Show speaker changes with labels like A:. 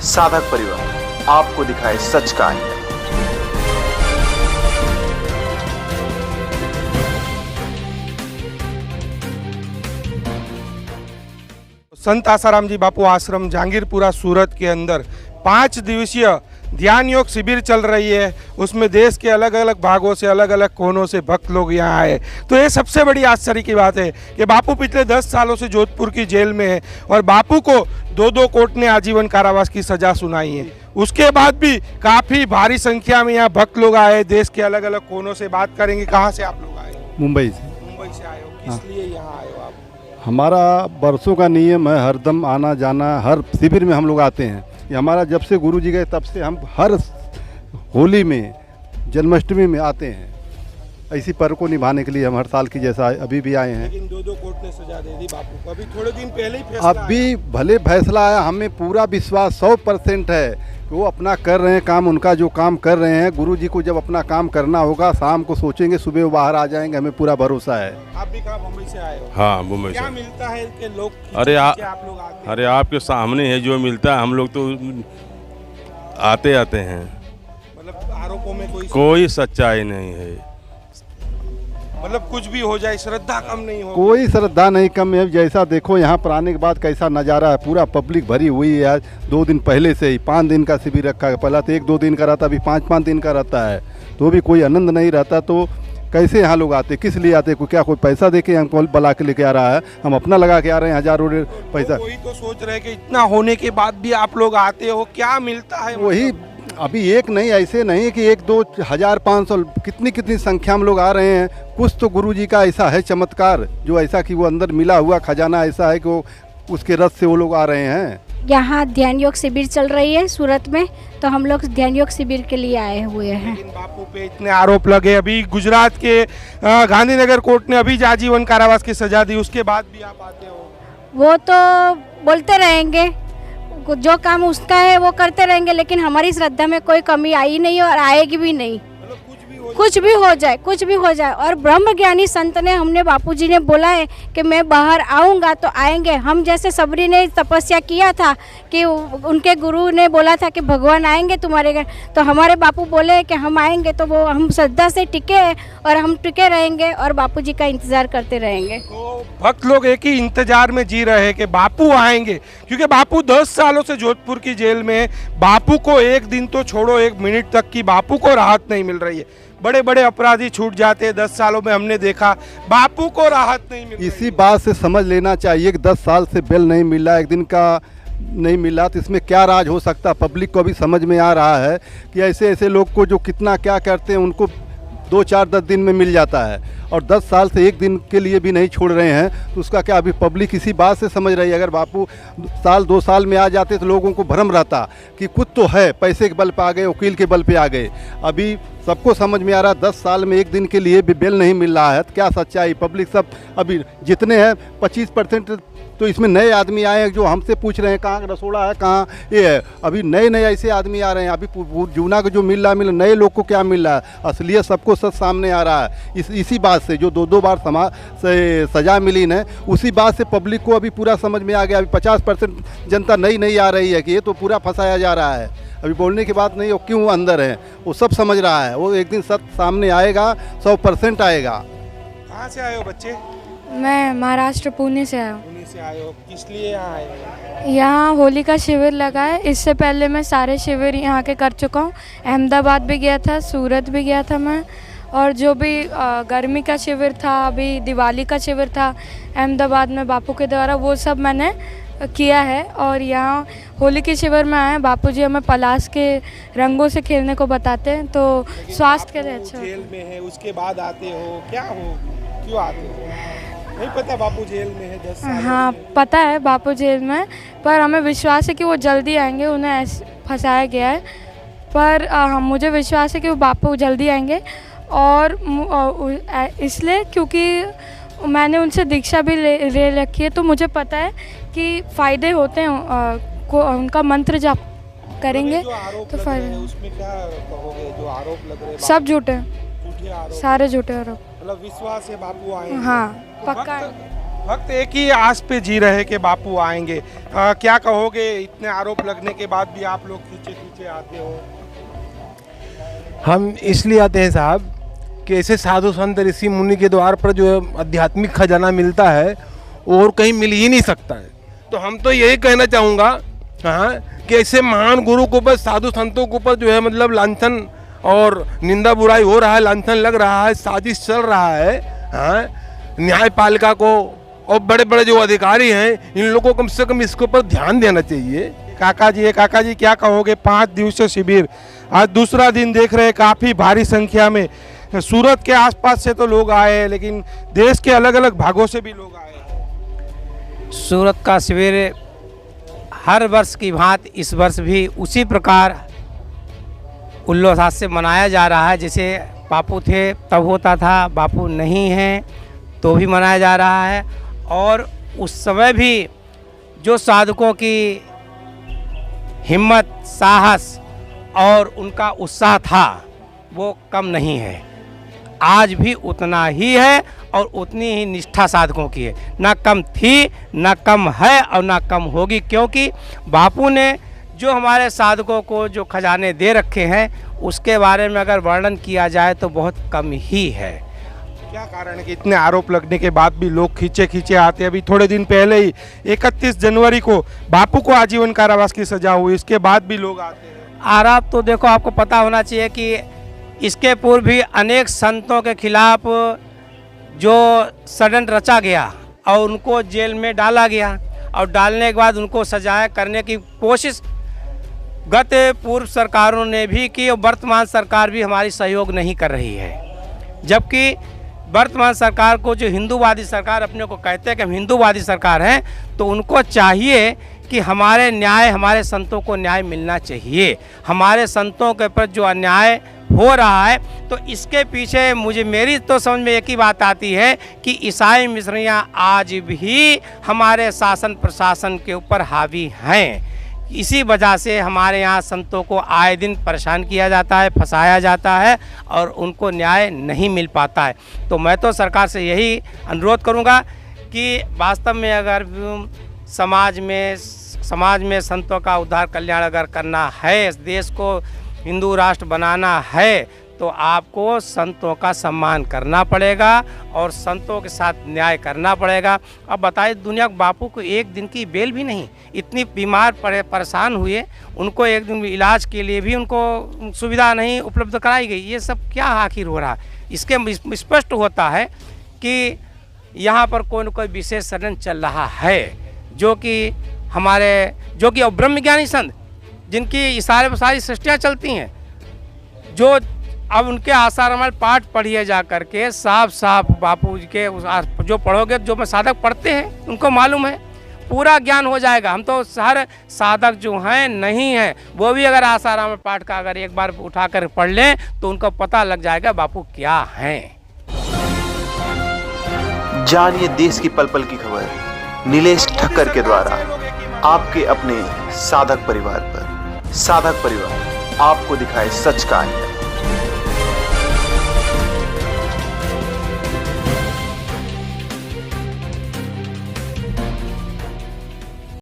A: साधक परिवार आपको दिखाए सच का आईना।
B: संत आसाराम जी बापू आश्रम जहांगीरपुरा सूरत के अंदर 5 दिवसीय ध्यान योग शिविर चल रही है। उसमें देश के अलग अलग भागों से, अलग अलग कोनों से भक्त लोग यहाँ आए। तो ये सबसे बड़ी आश्चर्य की बात है कि बापू पिछले 10 सालों से जोधपुर की जेल में है और बापू को 2 कोर्ट ने आजीवन कारावास की सजा सुनाई है। उसके बाद भी काफ़ी भारी संख्या में यहाँ भक्त लोग आए, देश के अलग अलग कोनों से। बात करेंगे, कहाँ से आप लोग आए?
C: मुंबई से।
B: मुंबई से आए हो, किस लिए यहाँ आए हो आप?
C: हमारा बरसों का नियम है, हरदम आना जाना, हर शिविर में हम लोग आते हैं। ये हमारा जब से गुरु जी गए तब से हम हर होली में, जन्माष्टमी में आते हैं। इसी पर्व को निभाने के लिए हम हर साल की जैसा अभी भी आए हैं।
B: लेकिन 2 कोर्ट ने सजा दे दी बापू को। अभी थोड़े दिन पहले ही फैसला
C: अभी भले फैसला आया, हमें पूरा विश्वास 100% है कि वो अपना कर रहे हैं काम। उनका जो काम कर रहे हैं, गुरु जी को जब अपना काम करना होगा, शाम को सोचेंगे, सुबह वो बाहर आ जाएंगे, हमें पूरा भरोसा है।
B: आप भी कहाँ मुंबई से आए हो?
D: हाँ, मुंबई से।
B: क्या मिलता है कि लोग आप लोग आते हैं?
D: अरे आपके सामने है जो मिलता है, हम लोग तो आते हैं।
B: मतलब आरोपों में
D: कोई सच्चाई नहीं है।
B: मतलब कुछ भी हो जाए, श्रद्धा कम नहीं हो।
C: कोई श्रद्धा नहीं कम है। जैसा देखो यहाँ पर आने के बाद कैसा नज़ारा है, पूरा पब्लिक भरी हुई है। आज 2 दिन पहले से ही 5 दिन का शिविर रखा है। पहला तो 1-2 दिन का रहता, अभी 5-5 दिन का रहता है। तो भी कोई आनंद नहीं रहता। तो कैसे यहाँ लोग आते, किस लिए आते? क्या कोई पैसा दे के हमको बुला के लेके आ रहा है? हम अपना लगा के आ रहे हैं, हज़ारों पैसा।
B: कोई तो सोच रहे कि इतना होने के बाद भी आप लोग आते हो, क्या मिलता है?
C: वही अभी एक नहीं, ऐसे नहीं कि 1-2 हज़ार 500, कितनी संख्या में लोग आ रहे हैं। कुछ तो गुरु जी का ऐसा है चमत्कार, जो ऐसा कि वो अंदर मिला हुआ खजाना ऐसा है कि वो उसके रस से वो लोग आ रहे हैं।
E: यहाँ ध्यान योग शिविर चल रही है सूरत में, तो हम लोग ध्यान योग शिविर के लिए आए हुए हैं।
B: लेकिन बापू पे इतने आरोप लगे। अभी गुजरात के गांधीनगर कोर्ट ने अभी आजीवन कारावास की सजा दी, उसके बाद भी आप आते हो?
E: वो तो बोलते रहेंगे, जो काम उसका है वो करते रहेंगे, लेकिन हमारी श्रद्धा में कोई कमी आई नहीं और आएगी भी नहीं। कुछ भी हो जाए। और ब्रह्म ज्ञानी संत ने, हमने बापूजी ने बोला है कि मैं बाहर आऊँगा तो आएंगे। हम जैसे सबरी ने तपस्या किया था कि उनके गुरु ने बोला था कि भगवान आएंगे तुम्हारे घर, तो हमारे बापू बोले कि हम आएंगे। तो वो हम श्रद्धा से टिके और हम टिके रहेंगे और बापूजी का इंतज़ार करते रहेंगे।
B: तो भक्त लोग एक ही इंतजार में जी रहे हैं कि बापू आएंगे, क्योंकि बापू 10 सालों से जोधपुर की जेल में। बापू को एक दिन तो छोड़ो, 1 मिनट तक की बापू को राहत नहीं मिल रही है। बड़े बड़े अपराधी छूट जाते हैं, 10 सालों में हमने देखा, बापू को राहत नहीं मिल रही।
C: इसी बात से समझ लेना चाहिए कि 10 साल से बेल नहीं मिला, एक दिन का नहीं मिला, तो इसमें क्या राज हो सकता? पब्लिक को भी समझ में आ रहा है कि ऐसे लोग को जो कितना क्या करते हैं, उनको 2-4-10 दिन में मिल जाता है, और 10 साल से 1 दिन के लिए भी नहीं छोड़ रहे हैं। तो उसका क्या अभी पब्लिक इसी बात से समझ रही है? अगर बापू 1-2 साल में आ जाते तो लोगों को भ्रम रहता कि कुछ तो है, पैसे के बल पे आ गए, वकील के बल पे आ गए। अभी सबको समझ में आ रहा है 10 साल में 1 दिन के लिए भी बेल नहीं मिल रहा है। तो क्या सच्चाई? पब्लिक सब अभी जितने हैं 25% तो इसमें नए आदमी आए हैं जो हमसे पूछ रहे हैं कहाँ रसोड़ा है, कहाँ ये है। अभी नए ऐसे आदमी आ रहे हैं। अभी जूना को जो मिल रहा है, नए लोग को क्या मिल रहा है? असलियत सबको सच सामने आ रहा है। इसी बात से जो 2 बार सजा मिली न, उसी बात से पब्लिक को अभी पूरा समझ में आ गया। अभी 50% जनता नई आ रही है कि ये तो पूरा फंसाया जा रहा है। अभी बोलने की बात नहीं, वो क्यों अंदर है वो सब समझ रहा है। वो एक दिन सब सामने आएगा, 100% आएगा।
B: कहाँ से आए हो बच्चे?
F: मैं महाराष्ट्र पुणे से आया हूँ।
B: पुणे से आए हो, किस लिए यहाँ आए हो?
F: यहाँ होली का शिविर लगा है। इससे पहले मैं सारे शिविर यहाँ के कर चुका हूँ। अहमदाबाद भी गया था, सूरत भी गया था मैं, और जो भी गर्मी का शिविर था, अभी दिवाली का शिविर था अहमदाबाद में बापू के द्वारा, वो सब मैंने किया है। और यहाँ होली के शिविर में आए, बापूजी हमें पलाश के रंगों से खेलने को बताते हैं, तो स्वास्थ्य के लिए अच्छा।
B: जेल में है, उसके बाद आते हो, क्या हो, क्यों आते हो? नहीं पता बापू जेल में है 10 साल?
F: हाँ, पता है बापू जेल में, पर हमें विश्वास है कि वो जल्दी आएंगे। उन्हें ऐसे फंसाया गया है, पर मुझे विश्वास है कि वो बापू जल्दी आएंगे। और इसलिए क्योंकि मैंने उनसे दीक्षा भी ले रखी है, तो मुझे पता है कि फ़ायदे होते हैं। उनका मंत्र जाप करेंगे तो फायदे।
B: उसमें क्या कहोगे? जो आरोप लग रहे हैं
F: सब झूठे,
B: झूठे आरोप,
F: सारे झूठे आरोप।
B: मतलब विश्वास है बापू आएंगे?
F: हाँ, पक्का।
B: भक्त एक ही आस पे जी रहे कि बापू आएंगे। क्या कहोगे, इतने आरोप लगने के बाद भी आप लोग खींचे खींचे आते हो?
G: हम इसलिए आते हैं साहब कि ऐसे साधु संत ऋषि मुनि के द्वार पर जो आध्यात्मिक खजाना मिलता है और कहीं मिल ही नहीं सकता है। तो हम तो यही कहना चाहूँगा हाँ कि ऐसे महान गुरु के ऊपर, साधु संतों के ऊपर जो है मतलब लांछन और निंदा बुराई हो रहा है, लांछन लग रहा है, साजिश चल रहा है। हाँ, न्यायपालिका को और बड़े बड़े जो अधिकारी हैं इन लोगों को कम से कम इसके ऊपर ध्यान देना चाहिए।
B: काका जी क्या कहोगे? 5 दिवसीय शिविर आज दूसरा दिन देख रहे हैं, काफ़ी भारी संख्या में सूरत के आसपास से तो लोग आए हैं, लेकिन देश के अलग अलग भागों से भी लोग आए हैं।
H: सूरत का शिविर हर वर्ष की भांति इस वर्ष भी उसी प्रकार उल्लास से मनाया जा रहा है। जैसे बापू थे तब होता था, बापू नहीं हैं तो भी मनाया जा रहा है। और उस समय भी जो साधकों की हिम्मत, साहस और उनका उत्साह था वो कम नहीं है, आज भी उतना ही है और उतनी ही निष्ठा साधकों की है। ना कम थी, ना कम है और ना कम होगी, क्योंकि बापू ने जो हमारे साधकों को जो खजाने दे रखे हैं उसके बारे में अगर वर्णन किया जाए तो बहुत कम ही है।
B: क्या कारण है कि इतने आरोप लगने के बाद भी लोग खींचे खींचे आते हैं? अभी थोड़े दिन पहले ही 31 जनवरी को बापू को आजीवन कारावास की सजा हुई, इसके बाद भी लोग आते हैं।
H: आरोप तो देखो, आपको पता होना चाहिए कि इसके पूर्व भी अनेक संतों के खिलाफ जो षड्यंत्र रचा गया और उनको जेल में डाला गया और डालने के बाद उनको सजाएं करने की कोशिश गत पूर्व सरकारों ने भी की और वर्तमान सरकार भी हमारी सहयोग नहीं कर रही है। जबकि वर्तमान सरकार को, जो हिंदूवादी सरकार अपने को कहते हैं कि हम हिंदूवादी सरकार हैं, तो उनको चाहिए कि हमारे न्याय, हमारे संतों को न्याय मिलना चाहिए। हमारे संतों के ऊपर जो अन्याय हो रहा है तो इसके पीछे मेरी तो समझ में एक ही बात आती है कि ईसाई मिशनरियाँ आज भी हमारे शासन प्रशासन के ऊपर हावी हैं। इसी वजह से हमारे यहाँ संतों को आए दिन परेशान किया जाता है, फंसाया जाता है और उनको न्याय नहीं मिल पाता है। तो मैं तो सरकार से यही अनुरोध करूँगा कि वास्तव में अगर समाज में संतों का उद्धार कल्याण अगर करना है, इस देश को हिंदू राष्ट्र बनाना है, तो आपको संतों का सम्मान करना पड़ेगा और संतों के साथ न्याय करना पड़ेगा। अब बताइए, दुनिया बापू को एक दिन की बेल भी नहीं, इतनी बीमार परेशान हुए, उनको एक दिन इलाज के लिए भी उनको सुविधा नहीं उपलब्ध कराई गई। ये सब क्या आखिर हो रहा? इसके स्पष्ट होता है कि यहाँ पर कोई न कोई विशेष षड्यंत्र चल रहा है, जो कि ब्रह्मज्ञानी संत जिनकी इशारे पर सारी सृष्टियाँ चलती हैं, जो अब उनके आसार में पाठ पढ़िए जा करके साफ बापू जी के जो पढ़ोगे, जो मैं साधक पढ़ते हैं उनको मालूम है, पूरा ज्ञान हो जाएगा। हम तो हर साधक जो हैं नहीं हैं, वो भी अगर आसाराम में पाठ का अगर एक बार उठा कर पढ़ लें तो उनको पता लग जाएगा बापू क्या हैं।
A: जानिए देश की पल पल की खबर नीलेश ठक्कर के द्वारा आपके अपने साधक परिवार पर। साधक परिवार आपको दिखाए सच का आईना।